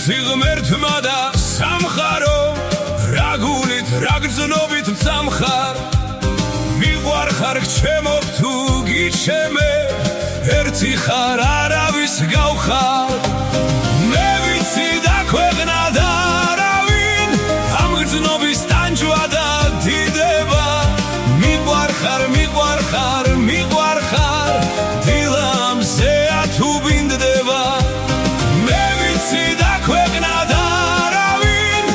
სიღმერთმა და სამხარო რაგულით რაგრძნობით მცამხარ მიყვარხარ ჩემო თუ გიჩემე ერთი ხარ არავის გავხარ მე ვიცი და ქვეყნა და არავინ ამ გრძნობის ტანჯვა და დიდება მიყვარხარ დილამზე თუ ბინდდება მე ვიცი და ქვეყნა და არავინ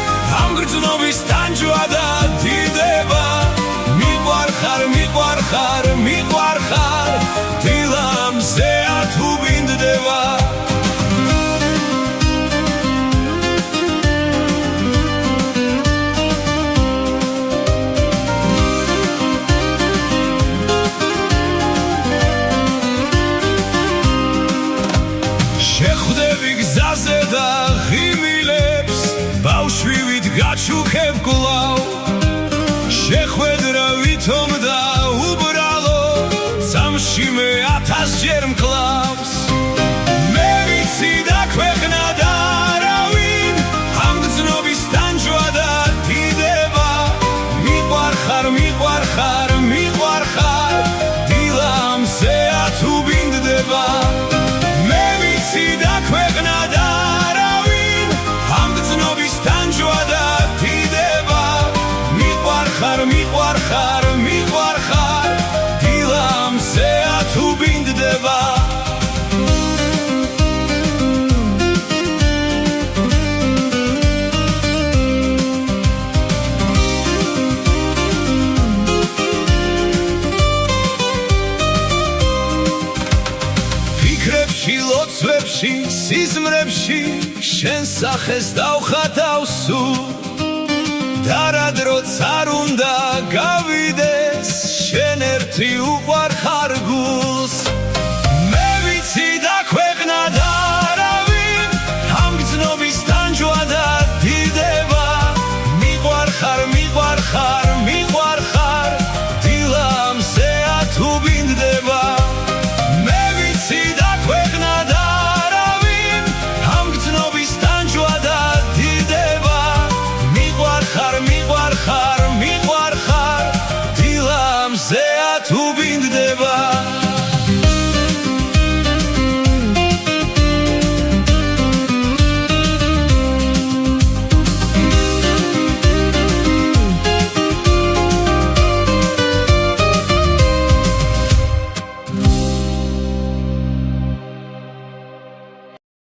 ამ გრძნობის ტანჯვა და დიდება მიყვარხარ დილამზე თუ ბინდდება შეხვდები გზაზე და ღიმილებს ბავშვივით გაჩუქებ კვლავ შეხვედრა ვითომ და უბრალო წამში მე 1000 ჯერ მკლავს მე ვიცი და ქვეყნა და არავინ ამ გრძნობის ტანჯვა და დიდება მიყვარხარ დილამზე თუ ბინდდება მე ვიცი და ქვეყნა და არავინ ამ გრძნობის ტანჯვა და დიდება მიყვარხარ დილამზე თუ ბინდდება ფიქრებში ლოცვებში სიზმრებში შენ სახეს დავხატავ სულ